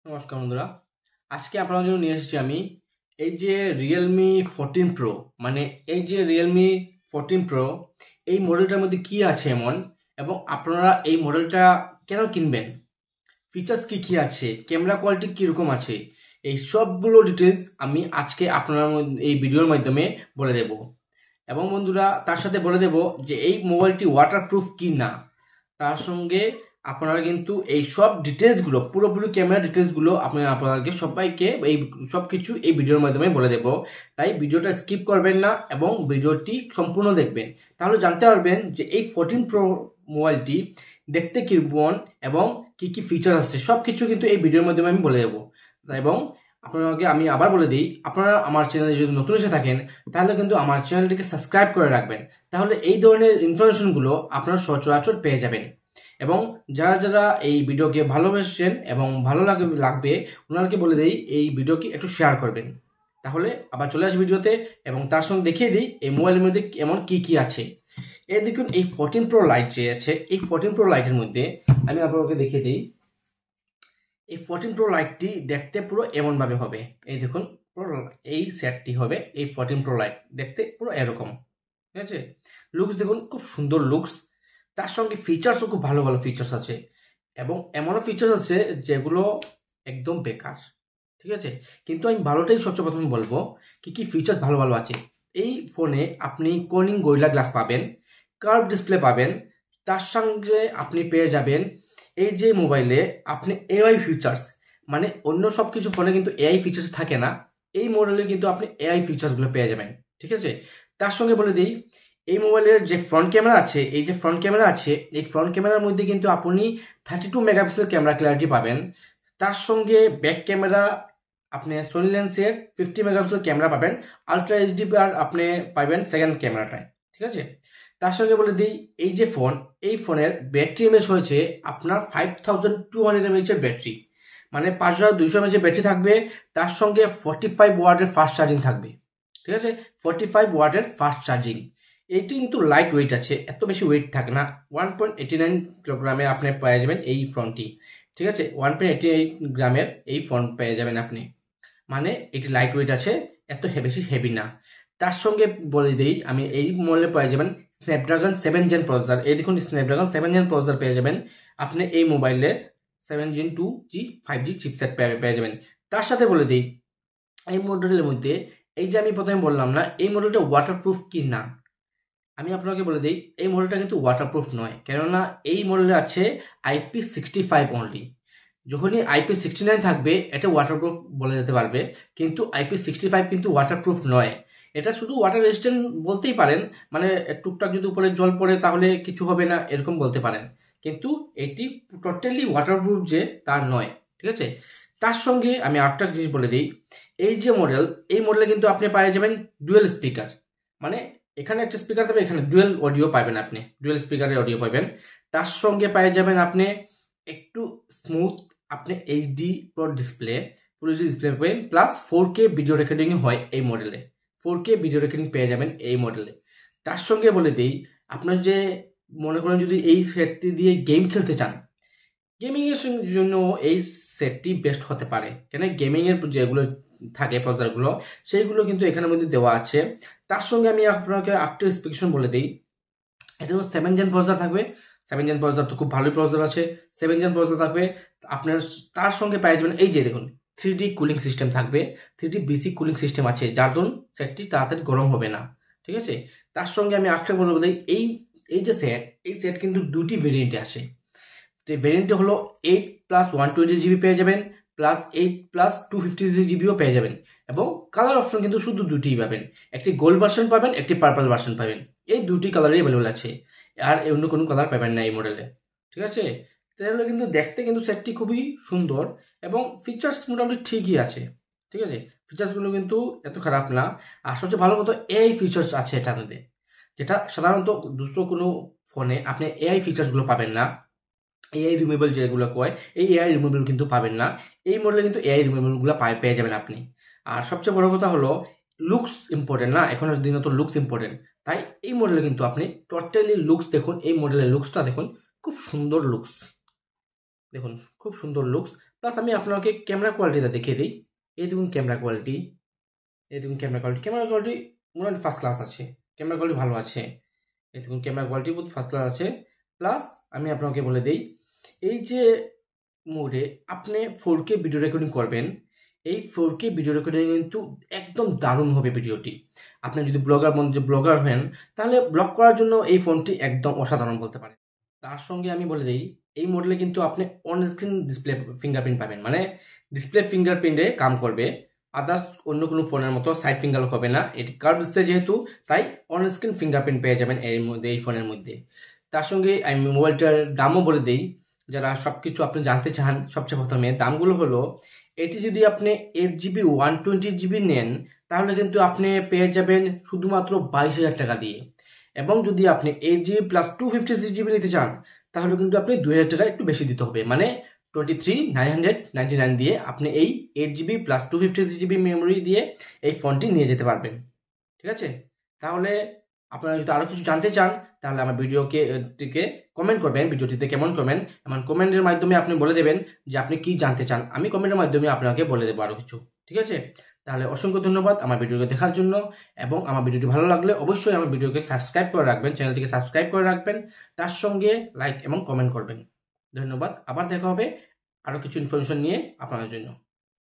নমস্কার বন্ধুরা, আজকে আপনাদের জন্য নিয়ে এসেছি আমি এই যে রিয়েলমি 14 প্রো। মানে এই যে রিয়েলমি 14 প্রো, এই মডেলটার মধ্যে কি আছে এমন, এবং আপনারা এই মডেলটা কেন কিনবেন, ফিচার্স কি কি আছে, ক্যামেরা কোয়ালিটি কীরকম আছে, এই সবগুলো ডিটেলস আমি আজকে আপনার এই ভিডিওর মাধ্যমে বলে দেব। এবং বন্ধুরা, তার সাথে বলে দেব যে এই মোবাইলটি ওয়াটারপ্রুফ কি না। তার সঙ্গে আপনারা কিন্তু এই সব ডিটেলসগুলো, পুরোপুরি ক্যামেরা ডিটেলসগুলো আপনাদেরকে সবাইকে এই সব কিছু এই ভিডিওর মাধ্যমে বলে দেব। তাই ভিডিওটা স্কিপ করবেন না এবং ভিডিওটি সম্পূর্ণ দেখবেন, তাহলে জানতে পারবেন যে এই 14 প্রো মোবাইলটি দেখতে কেমন এবং কি কি ফিচার আছে, সব কিছু কিন্তু এই ভিডিওর মাধ্যমে আমি বলে দেবো। এবং আপনাকে আমি আবার বলে দিই, আপনারা আমার চ্যানেলে যদি নতুন এসে থাকেন তাহলে কিন্তু আমার চ্যানেলটিকে সাবস্ক্রাইব করে রাখবেন, তাহলে এই ধরনের ইনফরমেশনগুলো আপনারা সচরাচর পেয়ে যাবেন। এবং যারা যারা এই ভিডিওকে ভালোবাসছেন এবং ভালো লাগবে ওনাদেরকে বলে দিই এই ভিডিওকে একটু শেয়ার করবেন। তাহলে আবার চলে আসি ভিডিওতে এবং তার সঙ্গে দেখিয়ে দিই এই মোবাইলের মধ্যে এমন কি কি আছে। এই দেখুন, এই 14 প্রো লাইট যে আছে, এই 14 প্রো লাইটের মধ্যে আমি আপনাকে দেখিয়ে দিই। এই 14 প্রো লাইটটি দেখতে পুরো এমনভাবে হবে। এই দেখুন, পুরো এই সেটটি হবে এই 14 প্রো লাইট দেখতে পুরো এরকম। ঠিক আছে, লুকস দেখুন, খুব সুন্দর লুকস। তার সঙ্গে ফিচার্সও খুব ভালো ভালো ফিচার্স আছে, এবং এমনও ফিচার্স আছে যেগুলো একদম বেকার। ঠিক আছে, কিন্তু আমি ভালোটাই সবচেয়ে প্রথমে বলবো কি কি ফিচার্স ভালো ভালো আছে। এই ফোনে আপনি কর্নিং গরিলা গ্লাস পাবেন, কার্ভ ডিসপ্লে পাবেন, তার সঙ্গে আপনি পেয়ে যাবেন এই যে মোবাইলে আপনি এআই ফিচার্স। মানে অন্য সব কিছু ফোনে কিন্তু এআই ফিচার্স থাকে না, এই মডেলে কিন্তু আপনি এআই ফিচার্সগুলো পেয়ে যাবেন। ঠিক আছে, তার সঙ্গে বলে দিই এই মোবাইলের যে ফ্রন্ট ক্যামেরা আছে, এই যে ফ্রন্ট ক্যামেরা আছে, এই ফ্রন্ট ক্যামেরার মধ্যে কিন্তু আপনি 32 মেগাপিক্সেল ক্যামেরা ক্ল্যারিটি পাবেন। তার সঙ্গে ব্যাক ক্যামেরা আপনি সোনি লেন্সের 50 মেগাপিক্সেল ক্যামেরা পাবেন, আলট্রা এইচডি আর আপনি পাবেন সেকেন্ড ক্যামেরাটায়। ঠিক আছে, তার সঙ্গে বলে দিই এই যে ফোন, এই ফোনের ব্যাটারি এমএএইচ হয়েছে আপনার 5200 এমএএইচের ব্যাটারি, মানে 5200 এমএএইচের ব্যাটারি থাকবে। তার সঙ্গে 45 ওয়াটের ফাস্ট চার্জিং থাকবে। ঠিক আছে, 45 ওয়াটের ফাস্ট চার্জিং। এটি কিন্তু লাইট ওয়েট আছে, এত বেশি ওয়েট থাকে না। 1.89 কিলোগ্রামে আপনি পেয়ে যাবেন এই ফোনটি। ঠিক আছে, 1.88 গ্রামের এই ফোন পেয়ে যাবেন আপনি, মানে এটি লাইট ওয়েট আছে, এত বেশি হেভি না। তার সঙ্গে বলে দিই আমি এই মডেলে পেয়ে যাবেন স্ন্যাপড্রাগন 7 জেন প্রসেসর। এই দেখুন, স্ন্যাপড্রাগন 7 জেন প্রসেসর পেয়ে যাবেন আপনি এই মোবাইলে। 7 Gen 2G 5G চিপসেট পেয়ে যাবেন। তার সাথে বলে দিই এই মডেলের মধ্যে এই যে আমি প্রথমে বললাম না এই মডেলটা ওয়াটারপ্রুফ কি না, আমি আপনাকে বলে দিই এই মডেলটা কিন্তু ওয়াটারপ্রুফ নয়, কেননা এই মডেলে আছে IP65 অনলি। যখনই IP69 থাকবে এটা ওয়াটারপ্রুফ বলে যেতে পারবে, কিন্তু IP65 কিন্তু ওয়াটারপ্রুফ নয়। এটা শুধু ওয়াটার রেজিস্ট্যান্ট বলতেই পারেন, মানে টুকটাক যদি উপরে জল পড়ে তাহলে কিছু হবে না এরকম বলতে পারেন, কিন্তু এটি টোটালি ওয়াটারপ্রুফ যে তা নয়। ঠিক আছে, তার সঙ্গে আমি আরেকটা জিনিস বলে দিই, এই যে মডেল, এই মডেলে কিন্তু আপনি পেয়ে যাবেন ডুয়েল স্পিকার। মানে এখানে একটা স্পিকার থাকবে, এখানে ডুয়েল অডিও পাবেন, আপনি ডুয়েল স্পিকারের অডিও পাবেন। তার সঙ্গে পেয়ে যাবেন আপনি একটু স্মুথ আপনি HD pro display, full HD display পাবেন, প্লাস 4K ভিডিও রেকর্ডিং হয় এই মডেলে। 4K ভিডিও রেকর্ডিং পেয়ে যাবেন এই মডেলে। তার সঙ্গে বলে দিই আপনার যে মনে করেন যদি এই সেটটি দিয়ে গেম খেলতে চান, গেমিং এর জন্য এই সেটটি বেস্ট হতে পারে, কেন গেমিং এর যেগুলো থাকে প্রসেসরগুলো সেইগুলো কিন্তু এখানের মধ্যে দেওয়া আছে। তার সঙ্গে আমি আপনাকে একটা স্পেসিফিকেশন বলে দিই, এটা 7 জেন প্রসেসর থাকবে। 7 জেন প্রসেসর তো খুব ভালোই প্রসেসর আছে, 7 জেন প্রসেসর থাকবে আপনার। তার সঙ্গে পেয়ে যাবেন এই যে দেখুন 3D কুলিং সিস্টেম থাকবে, 3D BC কুলিং সিস্টেম আছে, যার দরুন সেটটি তাড়াতাড়ি গরম হবে না। ঠিক আছে, তার সঙ্গে আমি একটা বলবো এই এই যে সেট, এই সেট কিন্তু দুটি ভেরিয়েন্টে আসে। তো এই ভেরিয়েন্টটি হলো 8+120 GB পেয়ে যাবেন, প্লাস 8+256 GBও পেয়ে যাবেন, এবং কালার অপশন কিন্তু শুধু দুটিই পাবেন, একটি গোল্ড ভার্সন পাবেন, একটি পার্পল ভার্সন পাবেন। এই দুটি কালারই অ্যাভেলেবল আছে, আর অন্য কোনো কালার পাবেন না এই মডেলে। ঠিক আছে, তাহলে কিন্তু দেখতে কিন্তু সেটটি খুবই সুন্দর, এবং ফিচার্স মোটামুটি ঠিকই আছে। ঠিক আছে, ফিচার্সগুলো কিন্তু এত খারাপ না। আর সবচেয়ে ভালো কথা এআই ফিচার্স আছে এটার মধ্যে, যেটা সাধারণত দুসরো কোনো ফোনে আপনি এআই ফিচার্সগুলো পাবেন না। এআই রিমুভেবল যেগুলো কয়, এই এআই রিমুভেবল কিন্তু পাবেন না এই মডেলে, কিন্তু এআই রিমুভেবলগুলো পেয়ে যাবেন আপনি। আর সবচেয়ে বড় কথা হলো লুকস ইম্পর্টেন্ট না, এখনের দিনে তো লুকস ইম্পর্টেন্ট, তাই এই মডেলে কিন্তু আপনি টোটালি লুকস দেখুন, এই মডেলের লুকসটা দেখুন, খুব সুন্দর লুকস দেখুন, খুব সুন্দর লুকস। প্লাস আমি আপনাকে ক্যামেরা কোয়ালিটিটা দেখিয়ে দিই। এই দেখুন ক্যামেরা কোয়ালিটি, এই দেখুন ক্যামেরা কোয়ালিটি মোটামুটি ফার্স্ট ক্লাস আছে, ক্যামেরা কোয়ালিটি ভালো আছে। এই দেখুন ক্যামেরা কোয়ালিটি বহুত ফার্স্ট ক্লাস আছে। প্লাস আমি আপনাকে বলে দিই, এই যে মোডে আপনি 4K ভিডিও রেকর্ডিং করবেন, এই 4K ভিডিও রেকর্ডিং কিন্তু একদম দারুণ হবে ভিডিওটি। আপনি যদি ব্লগার হন, তাহলে ব্লগ করার জন্য এই ফোনটি একদম অসাধারণ বলতে পারেন। তার সঙ্গে আমি বলে দিই, এই মডেলে কিন্তু আপনি অন স্ক্রিন ডিসপ্লে ফিঙ্গারপ্রিন্ট পাবেন, মানে ডিসপ্লে ফিঙ্গারপ্রিন্টে কাম করবে। আদার্স অন্য কোনো ফোনের মতো সাইড ফিঙ্গার হবে না, এটি কার্ভ ডিসপ্লে যেহেতু, তাই অন স্ক্রিন ফিঙ্গারপ্রিন্ট পেয়ে যাবেন এর মধ্যে, এই ফোনের মধ্যে। তার সঙ্গে আমি মোবাইলটার দামও বলে দিই, যারা সব কিছু আপনি জানতে চান। সবচেয়ে প্রথমে দামগুলো হলো, এটি যদি আপনি 8GB 120GB নেন, তাহলে কিন্তু আপনি পেয়ে যাবেন শুধুমাত্র 22,000 টাকা দিয়ে। এবং যদি আপনি 8GB প্লাস 256GB নিতে চান, তাহলে কিন্তু আপনি 2,000 টাকা একটু বেশি দিতে হবে, মানে 23,999 দিয়ে আপনি এই 8GB প্লাস 256GB মেমোরি দিয়ে এই ফোনটি নিয়ে যেতে পারবেন। ঠিক আছে? তাহলে আপনারা যদি আরও কিছু জানতে চান, তাহলে আমার ভিডিওটিকে কমেন্ট করবেন, ভিডিওটিতে কেমন কমেন্ট, এমন কমেন্টের মাধ্যমে আপনি বলে দেবেন যে আপনি কি জানতে চান। আমি কমেন্টের মাধ্যমে আপনাকে বলে দেবো আরও কিছু। ঠিক আছে? তাহলে অসংখ্য ধন্যবাদ আমার ভিডিওকে দেখার জন্য, এবং আমার ভিডিওটি ভালো লাগলে অবশ্যই আমার ভিডিওকে সাবস্ক্রাইব করে রাখবেন, চ্যানেলটিকে সাবস্ক্রাইব করে রাখবেন, তার সঙ্গে লাইক এবং কমেন্ট করবেন। ধন্যবাদ। আবার দেখা হবে আরও কিছু ইনফরমেশন নিয়ে আপনাদের জন্য।